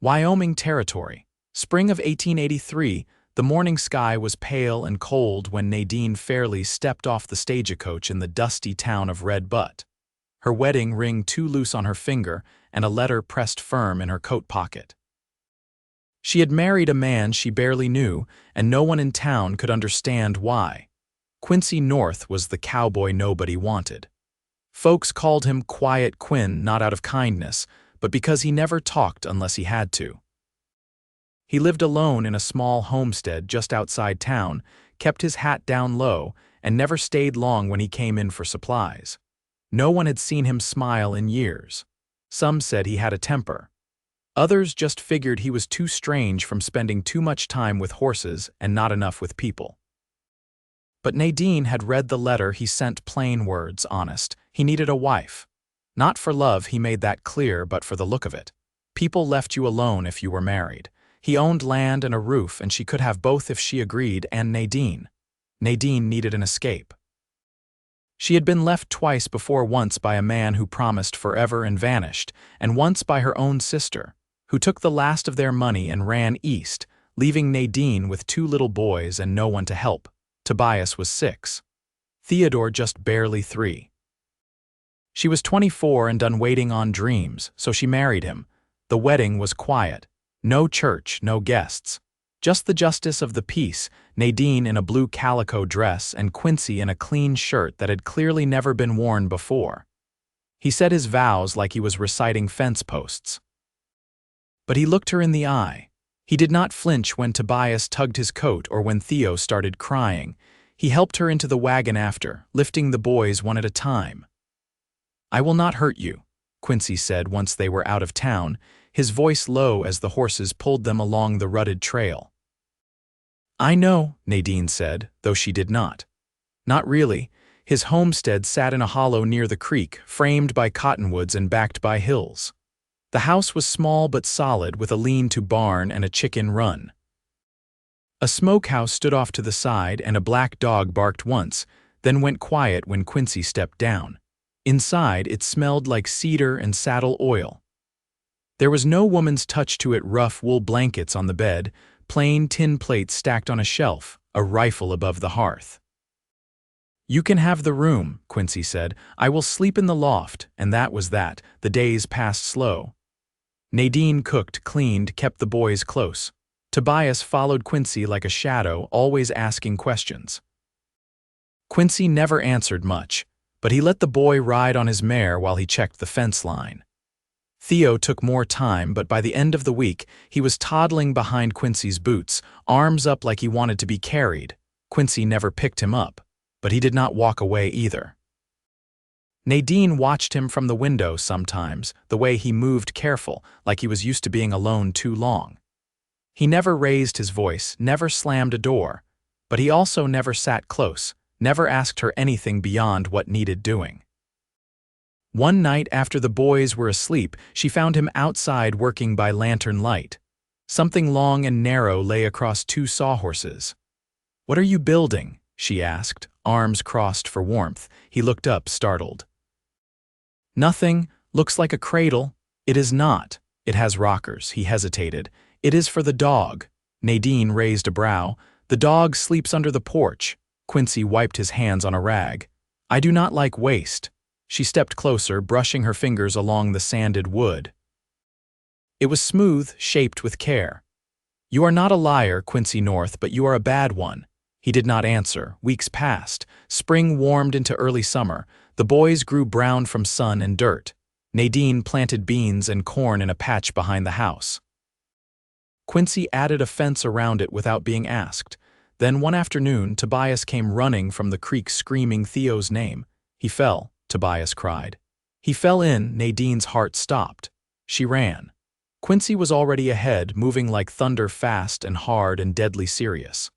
Wyoming Territory. Spring of 1883, the morning sky was pale and cold when Nadine Fairleigh stepped off the stagecoach in the dusty town of Red Butte. Her wedding ring too loose on her finger and a letter pressed firm in her coat pocket. She had married a man she barely knew, and no one in town could understand why. Quincy North was the cowboy nobody wanted. Folks called him Quiet Quinn not out of kindness, but because he never talked unless he had to. He lived alone in a small homestead just outside town, kept his hat down low, and never stayed long when he came in for supplies. No one had seen him smile in years. Some said he had a temper. Others just figured he was too strange from spending too much time with horses and not enough with people. But Nadine had read the letter he sent, plain words, honest. He needed a wife. Not for love, he made that clear, but for the look of it. People left you alone if you were married. He owned land and a roof, and she could have both if she agreed, and Nadine. Nadine needed an escape. She had been left twice before, once by a man who promised forever and vanished, and once by her own sister, who took the last of their money and ran east, leaving Nadine with 2 little boys and no one to help. Tobias was 6. Theodore just barely 3. She was 24 and done waiting on dreams, so she married him. The wedding was quiet. No church, no guests. Just the justice of the peace, Nadine in a blue calico dress and Quincy in a clean shirt that had clearly never been worn before. He said his vows like he was reciting fence posts. But he looked her in the eye. He did not flinch when Tobias tugged his coat or when Theo started crying. He helped her into the wagon after, lifting the boys one at a time. "I will not hurt you," Quincy said once they were out of town, his voice low as the horses pulled them along the rutted trail. "I know," Nadine said, though she did not. Not really. His homestead sat in a hollow near the creek, framed by cottonwoods and backed by hills. The house was small but solid, with a lean-to barn and a chicken run. A smokehouse stood off to the side, and a black dog barked once, then went quiet when Quincy stepped down. Inside, it smelled like cedar and saddle oil. There was no woman's touch to it. Rough wool blankets on the bed, plain tin plates stacked on a shelf, a rifle above the hearth. "You can have the room," Quincy said. "I will sleep in the loft," and that was that. The days passed slow. Nadine cooked, cleaned, kept the boys close. Tobias followed Quincy like a shadow, always asking questions. Quincy never answered much, but he let the boy ride on his mare while he checked the fence line. Theo took more time, but by the end of the week, he was toddling behind Quincy's boots, arms up like he wanted to be carried. Quincy never picked him up, but he did not walk away either. Nadine watched him from the window sometimes, the way he moved, careful, like he was used to being alone too long. He never raised his voice, never slammed a door, but he also never sat close, never asked her anything beyond what needed doing. One night after the boys were asleep, she found him outside working by lantern light. Something long and narrow lay across 2 sawhorses. "What are you building?" she asked, arms crossed for warmth. He looked up, startled. "Nothing. Looks like a cradle." "It is not. It has rockers." He hesitated. "It is for the dog." Nadine raised a brow. "The dog sleeps under the porch." Quincy wiped his hands on a rag. "I do not like waste." She stepped closer, brushing her fingers along the sanded wood. It was smooth, shaped with care. "You are not a liar, Quincy North, but you are a bad one." He did not answer. Weeks passed. Spring warmed into early summer. The boys grew brown from sun and dirt. Nadine planted beans and corn in a patch behind the house. Quincy added a fence around it without being asked. Then one afternoon, Tobias came running from the creek screaming Theo's name. "He fell," Tobias cried. "He fell in." Nadine's heart stopped. She ran. Quincy was already ahead, moving like thunder, fast and hard and deadly serious.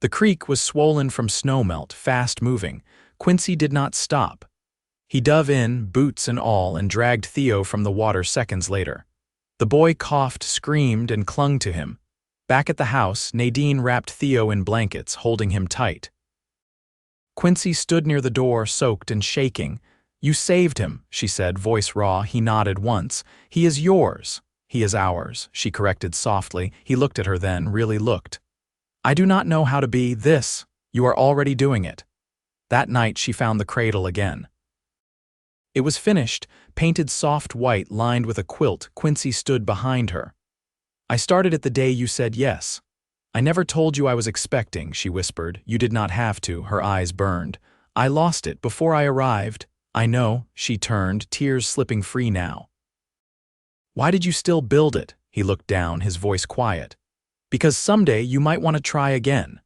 The creek was swollen from snowmelt, fast-moving. Quincy did not stop. He dove in, boots and all, and dragged Theo from the water seconds later. The boy coughed, screamed, and clung to him. Back at the house, Nadine wrapped Theo in blankets, holding him tight. Quincy stood near the door, soaked and shaking. "You saved him," she said, voice raw. He nodded once. "He is yours." He is ours, she corrected softly. He looked at her then, really looked. I do not know how to be this. You are already doing it. That night she found the cradle again. It was finished, painted soft white lined with a quilt. Quincy stood behind her. I started it the day you said yes. I never told you I was expecting, she whispered. You did not have to, her eyes burned. I lost it before I arrived. I know, she turned, tears slipping free now. Why did you still build it? He looked down, his voice quiet. Because someday you might want to try again.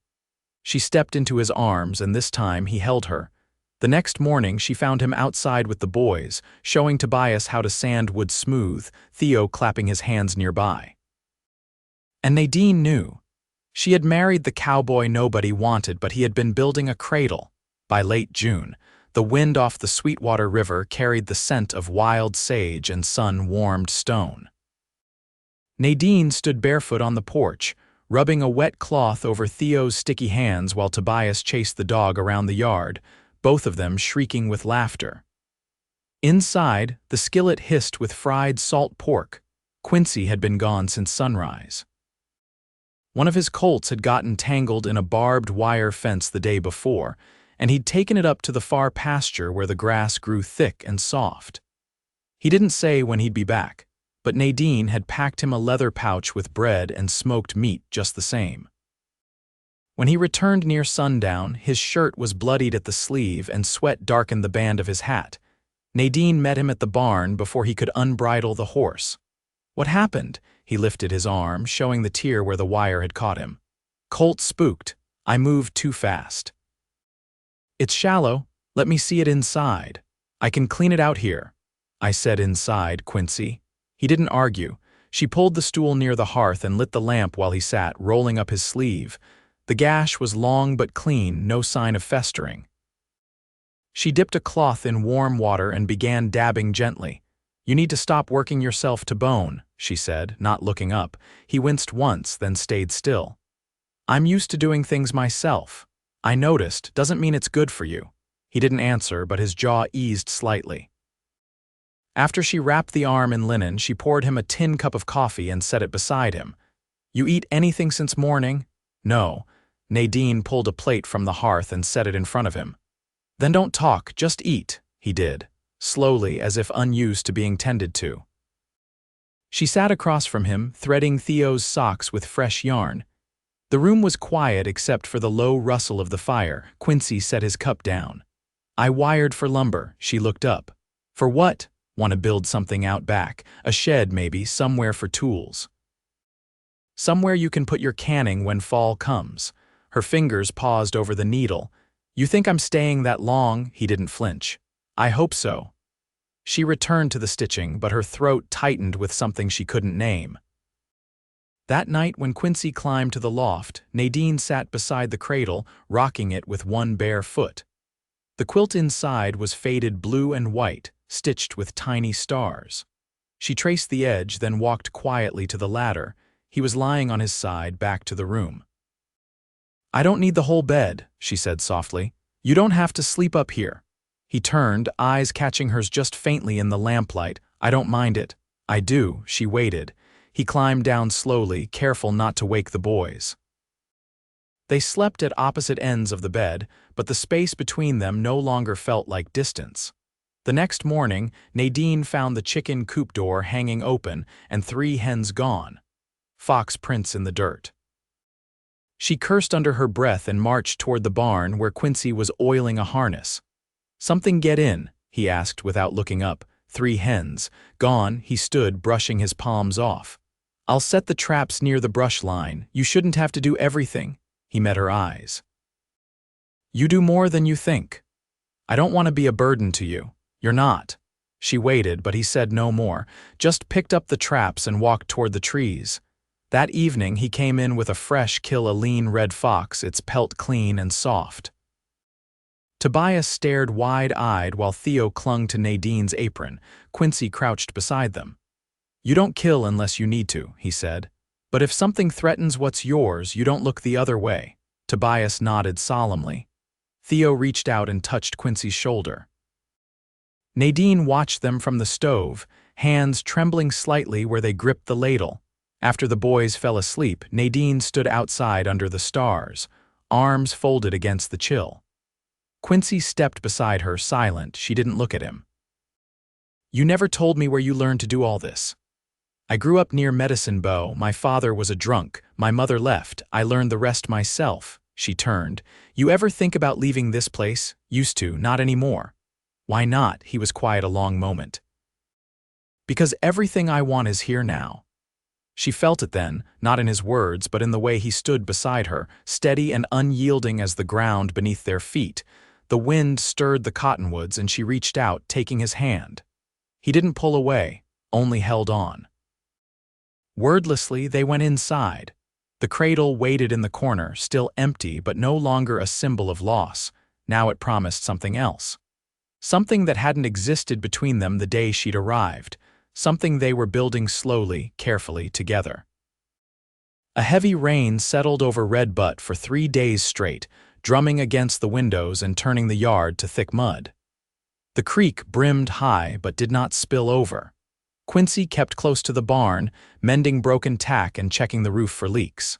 She stepped into his arms, and this time he held her. The next morning she found him outside with the boys, showing Tobias how to sand wood smooth, Theo clapping his hands nearby. And Nadine knew. She had married the cowboy nobody wanted, but he had been building a cradle. By late June, the wind off the Sweetwater River carried the scent of wild sage and sun-warmed stone. Nadine stood barefoot on the porch, rubbing a wet cloth over Theo's sticky hands while Tobias chased the dog around the yard, both of them shrieking with laughter. Inside, the skillet hissed with fried salt pork. Quincy had been gone since sunrise. One of his colts had gotten tangled in a barbed wire fence the day before, and he'd taken it up to the far pasture where the grass grew thick and soft. He didn't say when he'd be back, but Nadine had packed him a leather pouch with bread and smoked meat just the same. When he returned near sundown, his shirt was bloodied at the sleeve and sweat darkened the band of his hat. Nadine met him at the barn before he could unbridle the horse. What happened? He lifted his arm, showing the tear where the wire had caught him. Colt spooked. I moved too fast. It's shallow. Let me see it inside. I can clean it out here. I said inside, Quincy. He didn't argue. She pulled the stool near the hearth and lit the lamp while he sat, rolling up his sleeve. The gash was long but clean, no sign of festering. She dipped a cloth in warm water and began dabbing gently. You need to stop working yourself to bone, she said, not looking up. He winced once, then stayed still. I'm used to doing things myself. I noticed, doesn't mean it's good for you. He didn't answer, but his jaw eased slightly. After she wrapped the arm in linen, she poured him a tin cup of coffee and set it beside him. You eat anything since morning? No. Nadine pulled a plate from the hearth and set it in front of him. Then don't talk, just eat, he did, slowly as if unused to being tended to. She sat across from him, threading Theo's socks with fresh yarn. The room was quiet except for the low rustle of the fire. Quincy set his cup down. I wired for lumber, she looked up. For what? Want to build something out back, a shed maybe, somewhere for tools. Somewhere you can put your canning when fall comes. Her fingers paused over the needle. You think I'm staying that long? He didn't flinch. I hope so. She returned to the stitching, but her throat tightened with something she couldn't name. That night when Quincy climbed to the loft, Nadine sat beside the cradle, rocking it with one bare foot. The quilt inside was faded blue and white, stitched with tiny stars. She traced the edge, then walked quietly to the ladder. He was lying on his side, back to the room. I don't need the whole bed, she said softly. You don't have to sleep up here. He turned, eyes catching hers just faintly in the lamplight. I don't mind it. I do, she waited. He climbed down slowly, careful not to wake the boys. They slept at opposite ends of the bed, but the space between them no longer felt like distance. The next morning, Nadine found the chicken coop door hanging open and 3 hens gone. Fox prints in the dirt. She cursed under her breath and marched toward the barn where Quincy was oiling a harness. Something get in, he asked without looking up. 3 hens. Gone, he stood, brushing his palms off. I'll set the traps near the brush line. You shouldn't have to do everything. He met her eyes. You do more than you think. I don't want to be a burden to you. You're not. She waited, but he said no more, just picked up the traps and walked toward the trees. That evening he came in with a fresh kill, a lean red fox, its pelt clean and soft. Tobias stared wide-eyed while Theo clung to Nadine's apron. Quincy crouched beside them. You don't kill unless you need to, he said. But if something threatens what's yours, you don't look the other way. Tobias nodded solemnly. Theo reached out and touched Quincy's shoulder. Nadine watched them from the stove, hands trembling slightly where they gripped the ladle. After the boys fell asleep, Nadine stood outside under the stars, arms folded against the chill. Quincy stepped beside her, silent. She didn't look at him. "You never told me where you learned to do all this." "I grew up near Medicine Bow. My father was a drunk. My mother left. I learned the rest myself." She turned. "You ever think about leaving this place?" "Used to, not anymore." "Why not?" He was quiet a long moment. "Because everything I want is here now." She felt it then, not in his words, but in the way he stood beside her, steady and unyielding as the ground beneath their feet. The wind stirred the cottonwoods, and she reached out, taking his hand. He didn't pull away, only held on. Wordlessly, they went inside. The cradle waited in the corner, still empty but no longer a symbol of loss. Now it promised something else. Something that hadn't existed between them the day she'd arrived. Something they were building slowly, carefully, together. A heavy rain settled over Red Butte for 3 days straight, drumming against the windows and turning the yard to thick mud. The creek brimmed high but did not spill over. Quincy kept close to the barn, mending broken tack and checking the roof for leaks.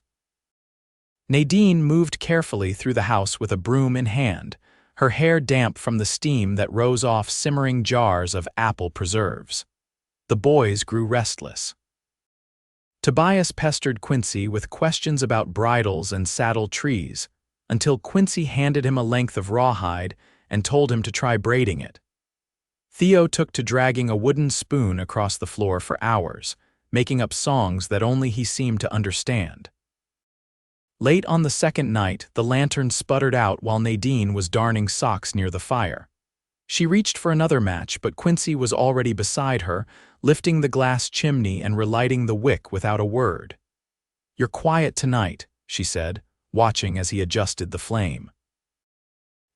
Nadine moved carefully through the house with a broom in hand, her hair damp from the steam that rose off simmering jars of apple preserves. The boys grew restless. Tobias pestered Quincy with questions about bridles and saddle trees, until Quincy handed him a length of rawhide and told him to try braiding it. Theo took to dragging a wooden spoon across the floor for hours, making up songs that only he seemed to understand. Late on the second night, the lantern sputtered out while Nadine was darning socks near the fire. She reached for another match, but Quincy was already beside her, lifting the glass chimney and relighting the wick without a word. "You're quiet tonight," she said, watching as he adjusted the flame.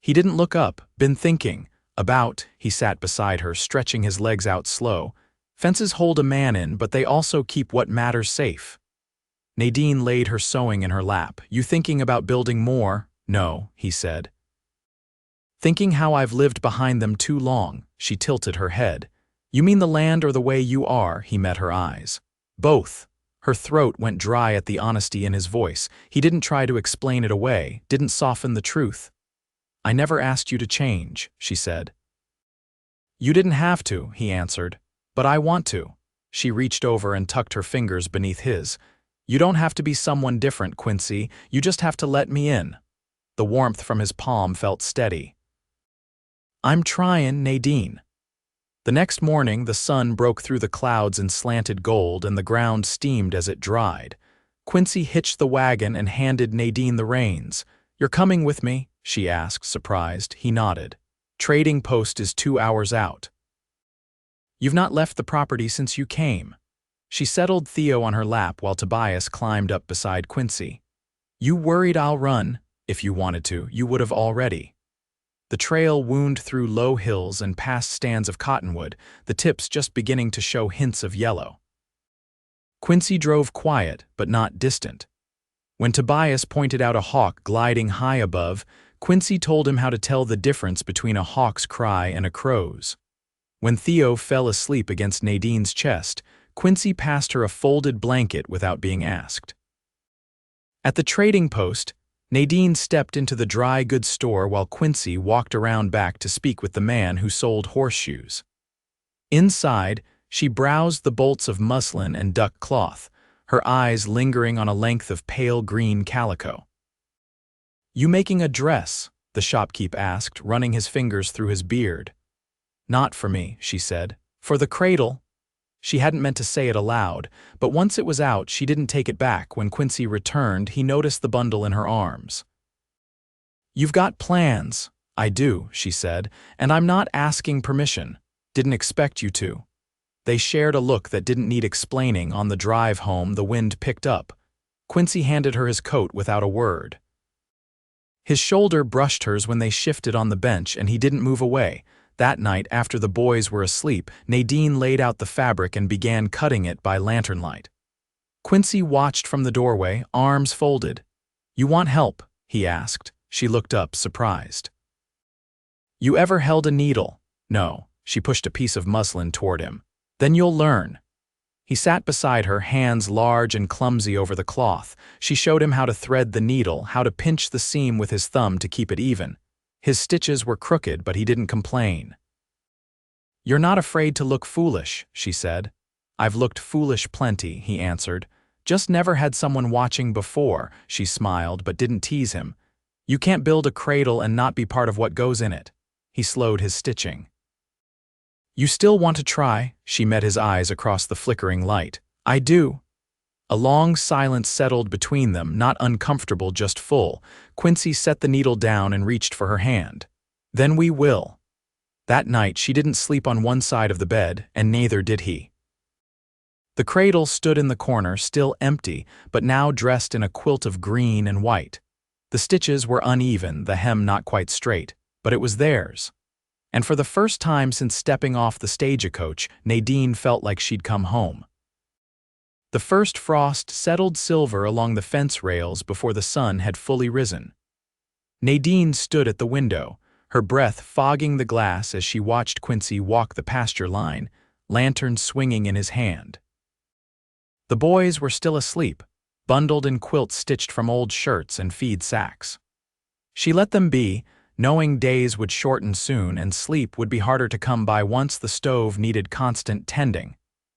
He didn't look up. "Been thinking." "About," he sat beside her, stretching his legs out slow. "Fences hold a man in, but they also keep what matters safe." Nadine laid her sewing in her lap. "You thinking about building more?" "No," he said. "Thinking how I've lived behind them too long." She tilted her head. "You mean the land or the way you are?" He met her eyes. "Both." Her throat went dry at the honesty in his voice. He didn't try to explain it away, didn't soften the truth. "I never asked you to change," she said. "You didn't have to," he answered. "But I want to." She reached over and tucked her fingers beneath his. "You don't have to be someone different, Quincy. You just have to let me in." The warmth from his palm felt steady. "I'm trying, Nadine." The next morning, the sun broke through the clouds in slanted gold and the ground steamed as it dried. Quincy hitched the wagon and handed Nadine the reins. "You're coming with me?" she asked, surprised. He nodded. "Trading post is 2 hours out." "You've not left the property since you came." She settled Theo on her lap while Tobias climbed up beside Quincy. "You worried I'll run? If you wanted to, you would have already." The trail wound through low hills and past stands of cottonwood, the tips just beginning to show hints of yellow. Quincy drove quiet, but not distant. When Tobias pointed out a hawk gliding high above, Quincy told him how to tell the difference between a hawk's cry and a crow's. When Theo fell asleep against Nadine's chest, Quincy passed her a folded blanket without being asked. At the trading post, Nadine stepped into the dry goods store while Quincy walked around back to speak with the man who sold horseshoes. Inside, she browsed the bolts of muslin and duck cloth, her eyes lingering on a length of pale green calico. "You making a dress?" the shopkeep asked, running his fingers through his beard. "Not for me," she said. "For the Cradle." She hadn't meant to say it aloud, but once it was out, she didn't take it back. When Quincy returned, he noticed the bundle in her arms. "You've got plans." "I do," she said, "and I'm not asking permission. Didn't expect you to." They shared a look that didn't need explaining. On the drive home, the wind picked up. Quincy handed her his coat without a word. His shoulder brushed hers when they shifted on the bench, and he didn't move away. That night, after the boys were asleep, Nadine laid out the fabric and began cutting it by lantern light. Quincy watched from the doorway, arms folded. "You want help?" he asked. She looked up, surprised. "You ever held a needle?" "No." She pushed a piece of muslin toward him. Then you'll learn. He sat beside her, hands large and clumsy over the cloth. She showed him how to thread the needle, how to pinch the seam with his thumb to keep it even. His stitches were crooked, but he didn't complain. "You're not afraid to look foolish," she said. "I've looked foolish plenty," he answered. "Just never had someone watching before," she smiled but didn't tease him. "You can't build a cradle and not be part of what goes in it." He slowed his stitching. "You still want to try?" She met his eyes across the flickering light. "I do." A long silence settled between them, not uncomfortable, just full. Quincy set the needle down and reached for her hand. "Then we will." That night she didn't sleep on one side of the bed, and neither did he. The cradle stood in the corner, still empty, but now dressed in a quilt of green and white. The stitches were uneven, the hem not quite straight, but it was theirs. And for the first time since stepping off the stagecoach, Nadine felt like she'd come home. The first frost settled silver along the fence rails before the sun had fully risen. Nadine stood at the window, her breath fogging the glass as she watched Quincy walk the pasture line, lantern swinging in his hand. The boys were still asleep, bundled in quilts stitched from old shirts and feed sacks. She let them be, knowing days would shorten soon and sleep would be harder to come by once the stove needed constant tending.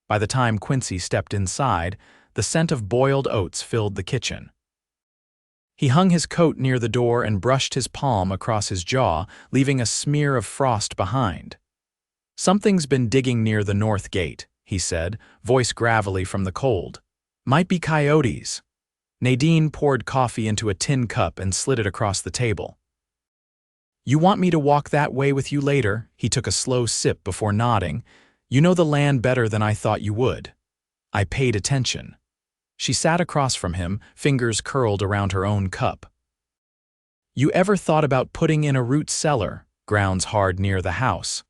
By the time Quincy stepped inside, the scent of boiled oats filled the kitchen. He hung his coat near the door and brushed his palm across his jaw, leaving a smear of frost behind. "Something's been digging near the north gate," he said, voice gravelly from the cold. "Might be coyotes." Nadine poured coffee into a tin cup and slid it across the table. "You want me to walk that way with you later?" He took a slow sip before nodding. "You know the land better than I thought you would." I paid attention. She sat across from him, fingers curled around her own cup. "You ever thought about putting in a root cellar, grounds hard near the house?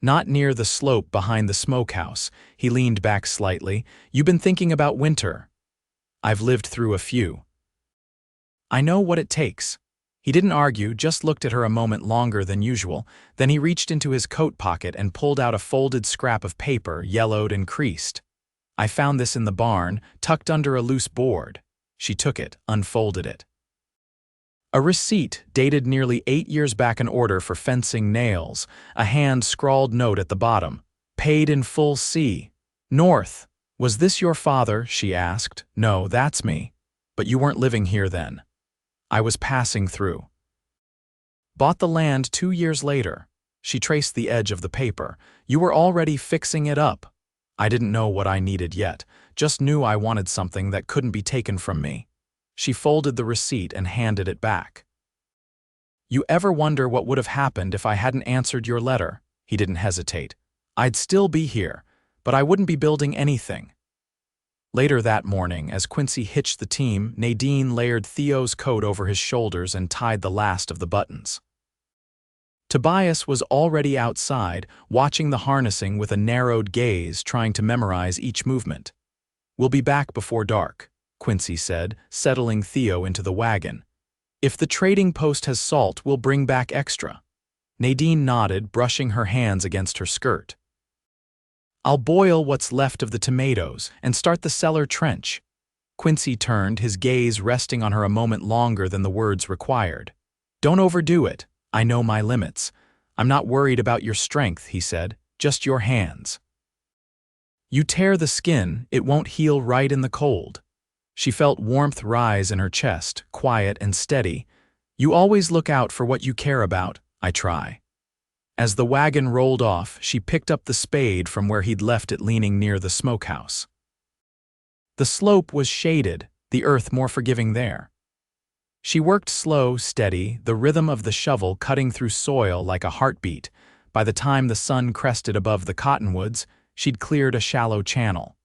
Not near the slope behind the smokehouse." He leaned back slightly. "You been thinking about winter?" "I've lived through a few. I know what it takes." He didn't argue, just looked at her a moment longer than usual. Then he reached into his coat pocket and pulled out a folded scrap of paper, yellowed and creased. "I found this in the barn, tucked under a loose board." She took it, unfolded it. A receipt, dated nearly 8 years back, an order for fencing nails, a hand-scrawled note at the bottom. "Paid in full, C. North." "Was this your father?" she asked. "No, that's me. But you weren't living here then." "I was passing through." "Bought the land 2 years later." She traced the edge of the paper. "You were already fixing it up." "I didn't know what I needed yet, just knew I wanted something that couldn't be taken from me." She folded the receipt and handed it back. "You ever wonder what would have happened if I hadn't answered your letter?" He didn't hesitate. "I'd still be here, but I wouldn't be building anything." Later that morning, as Quincy hitched the team, Nadine layered Theo's coat over his shoulders and tied the last of the buttons. Tobias was already outside, watching the harnessing with a narrowed gaze, trying to memorize each movement. "We'll be back before dark," Quincy said, settling Theo into the wagon. "If the trading post has salt, we'll bring back extra." Nadine nodded, brushing her hands against her skirt. "I'll boil what's left of the tomatoes and start the cellar trench." Quincy turned, his gaze resting on her a moment longer than the words required. "Don't overdo it. I know my limits. I'm not worried about your strength," he said, "just your hands. You tear the skin, it won't heal right in the cold." She felt warmth rise in her chest, quiet and steady. "You always look out for what you care about." "I try." As the wagon rolled off, she picked up the spade from where he'd left it, leaning near the smokehouse. The slope was shaded, the earth more forgiving there. She worked slow, steady, the rhythm of the shovel cutting through soil like a heartbeat. By the time the sun crested above the cottonwoods, she'd cleared a shallow channel.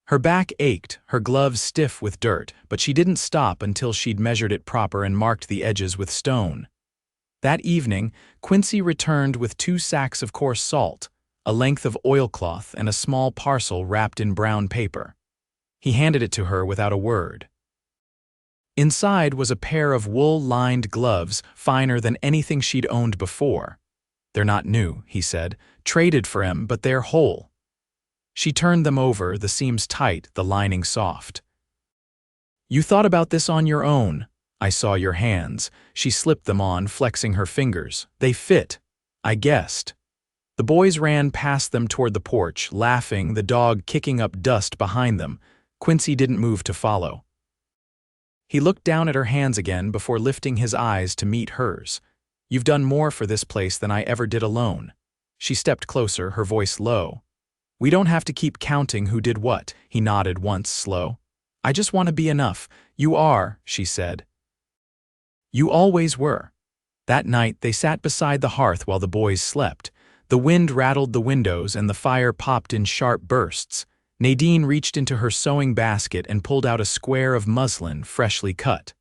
Her back ached, her gloves stiff with dirt, but she didn't stop until she'd measured it proper and marked the edges with stone. That evening, Quincy returned with 2 sacks of coarse salt, a length of oilcloth, and a small parcel wrapped in brown paper. He handed it to her without a word. Inside was a pair of wool-lined gloves, finer than anything she'd owned before. "They're not new," he said. "Traded for 'em, but they're whole." She turned them over, the seams tight, the lining soft. "You thought about this on your own. I saw your hands." She slipped them on, flexing her fingers. "They fit. I guessed." The boys ran past them toward the porch, laughing, the dog kicking up dust behind them. Quincy didn't move to follow. He looked down at her hands again before lifting his eyes to meet hers. "You've done more for this place than I ever did alone." She stepped closer, her voice low. "We don't have to keep counting who did what." He nodded once, slow. "I just want to be enough." "You are," she said. "You always were." That night, they sat beside the hearth while the boys slept. The wind rattled the windows and the fire popped in sharp bursts. Nadine reached into her sewing basket and pulled out a square of muslin, freshly cut.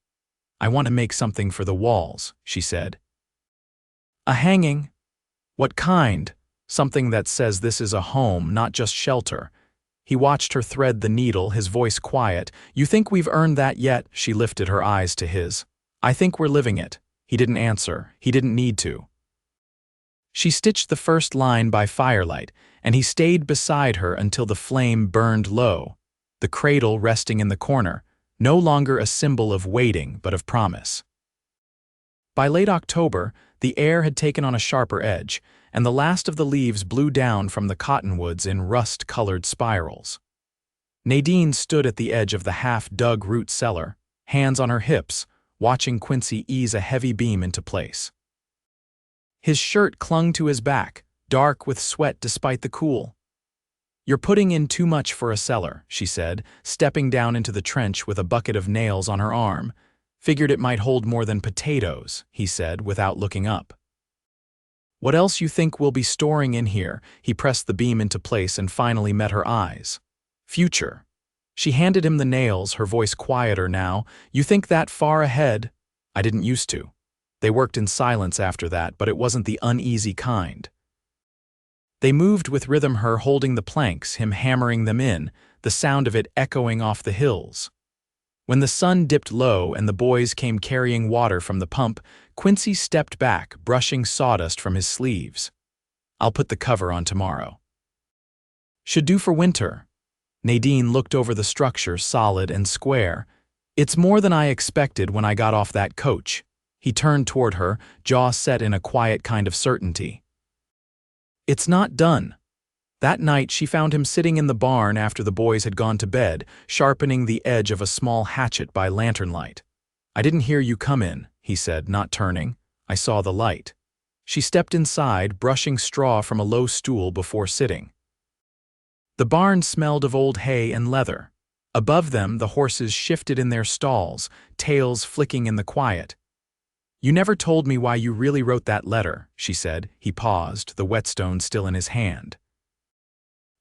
"I want to make something for the walls," she said. "A hanging?" "What kind?" "Something that says this is a home, not just shelter." He watched her thread the needle, his voice quiet. "You think we've earned that yet?" She lifted her eyes to his. "I think we're living it." He didn't answer. He didn't need to. She stitched the first line by firelight, and he stayed beside her until the flame burned low, the cradle resting in the corner, no longer a symbol of waiting but of promise. By late October, the air had taken on a sharper edge, and the last of the leaves blew down from the cottonwoods in rust-colored spirals. Nadine stood at the edge of the half-dug root cellar, hands on her hips, watching Quincy ease a heavy beam into place. His shirt clung to his back, dark with sweat despite the cool. "You're putting in too much for a cellar," she said, stepping down into the trench with a bucket of nails on her arm. "Figured it might hold more than potatoes," he said, without looking up. "What else you think we'll be storing in here?" He pressed the beam into place and finally met her eyes. "Future." She handed him the nails, her voice quieter now. "You think that far ahead?" "I didn't used to." They worked in silence after that, but it wasn't the uneasy kind. They moved with rhythm, her holding the planks, him hammering them in, the sound of it echoing off the hills. When the sun dipped low and the boys came carrying water from the pump, Quincy stepped back, brushing sawdust from his sleeves. "I'll put the cover on tomorrow." "Should do for winter." Nadine looked over the structure, solid and square. "It's more than I expected when I got off that coach." He turned toward her, jaw set in a quiet kind of certainty. "It's not done." That night she found him sitting in the barn after the boys had gone to bed, sharpening the edge of a small hatchet by lantern light. "I didn't hear you come in," he said, not turning. "I saw the light." She stepped inside, brushing straw from a low stool before sitting. The barn smelled of old hay and leather. Above them, the horses shifted in their stalls, tails flicking in the quiet. "You never told me why you really wrote that letter," she said. He paused, the whetstone still in his hand.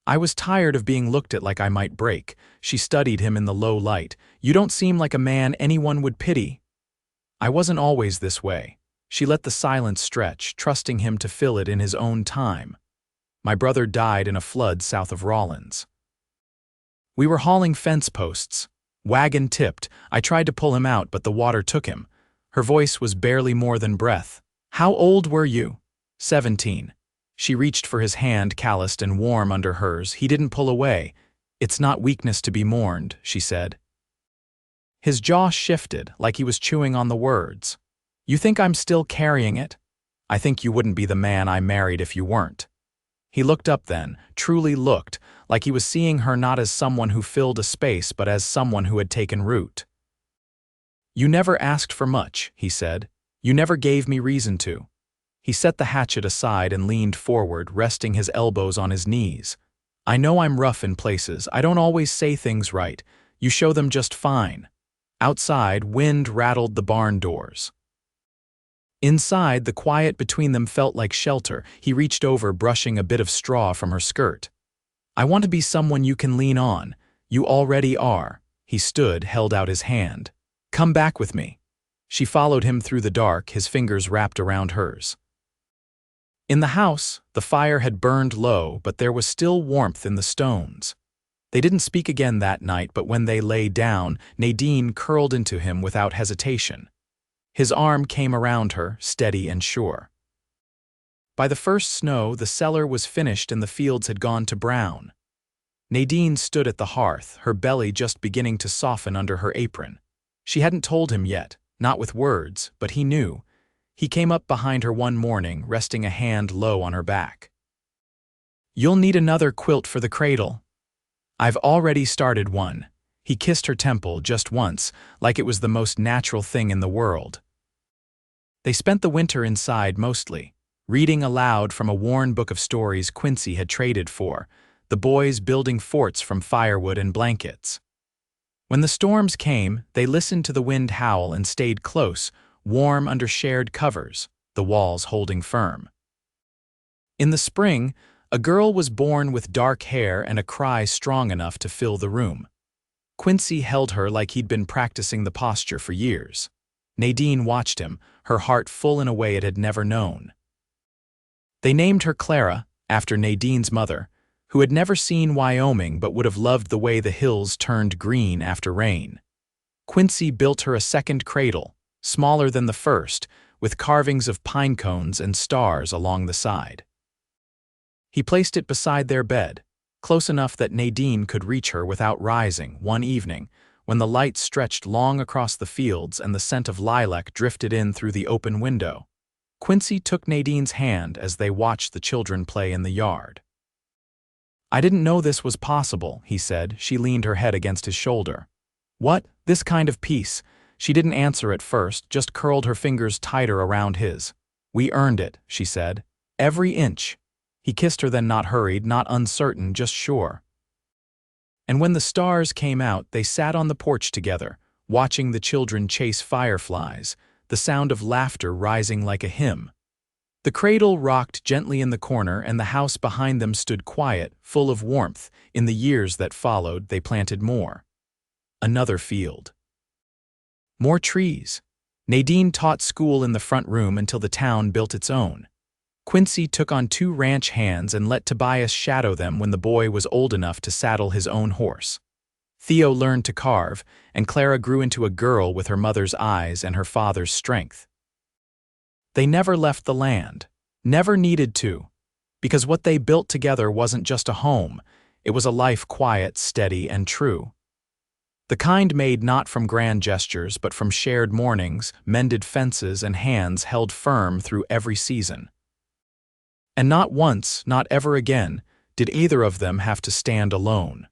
"I was tired of being looked at like I might break." She studied him in the low light. "You don't seem like a man anyone would pity." "I wasn't always this way." She let the silence stretch, trusting him to fill it in his own time. "My brother died in a flood south of Rawlins. We were hauling fence posts. Wagon tipped. I tried to pull him out, but the water took him." Her voice was barely more than breath. "How old were you?" 17. She reached for his hand, calloused and warm under hers. He didn't pull away. "It's not weakness to be mourned," she said. His jaw shifted, like he was chewing on the words. "You think I'm still carrying it? I think you wouldn't be the man I married if you weren't." He looked up then, truly looked, like he was seeing her not as someone who filled a space but as someone who had taken root. "You never asked for much," he said. "You never gave me reason to." He set the hatchet aside and leaned forward, resting his elbows on his knees. "I know I'm rough in places. I don't always say things right. You show them just fine." Outside, wind rattled the barn doors. Inside, the quiet between them felt like shelter. He reached over, brushing a bit of straw from her skirt. "I want to be someone you can lean on. You already are." He stood, held out his hand. "Come back with me." She followed him through the dark, his fingers wrapped around hers. In the house, the fire had burned low, but there was still warmth in the stones. They didn't speak again that night, but when they lay down, Nadine curled into him without hesitation. His arm came around her, steady and sure. By the first snow, the cellar was finished and the fields had gone to brown. Nadine stood at the hearth, her belly just beginning to soften under her apron. She hadn't told him yet, not with words, but he knew. He came up behind her one morning, resting a hand low on her back. "You'll need another quilt for the cradle." "I've already started one." He kissed her temple just once, like it was the most natural thing in the world. They spent the winter inside mostly, reading aloud from a worn book of stories Quincy had traded for, the boys building forts from firewood and blankets. When the storms came, they listened to the wind howl and stayed close, warm under shared covers, the walls holding firm. In the spring, a girl was born with dark hair and a cry strong enough to fill the room. Quincy held her like he'd been practicing the posture for years. Nadine watched him, her heart full in a way it had never known. They named her Clara, after Nadine's mother, who had never seen Wyoming but would have loved the way the hills turned green after rain. Quincy built her a second cradle, smaller than the first, with carvings of pine cones and stars along the side. He placed it beside their bed, close enough that Nadine could reach her without rising one evening, when the light stretched long across the fields and the scent of lilac drifted in through the open window. Quincy took Nadine's hand as they watched the children play in the yard. "I didn't know this was possible," he said. She leaned her head against his shoulder. "What? This kind of peace?" She didn't answer at first, just curled her fingers tighter around his. "We earned it," she said. "Every inch." He kissed her, then not hurried, not uncertain, just sure. And when the stars came out, they sat on the porch together, watching the children chase fireflies, the sound of laughter rising like a hymn. The cradle rocked gently in the corner, and the house behind them stood quiet, full of warmth. In the years that followed, they planted more. Another field. More trees. Nadine taught school in the front room until the town built its own. Quincy took on 2 ranch hands and let Tobias shadow them when the boy was old enough to saddle his own horse. Theo learned to carve, and Clara grew into a girl with her mother's eyes and her father's strength. They never left the land, never needed to, because what they built together wasn't just a home, it was a life quiet, steady, and true. The kind made not from grand gestures but from shared mornings, mended fences, and hands held firm through every season. And not once, not ever again, did either of them have to stand alone.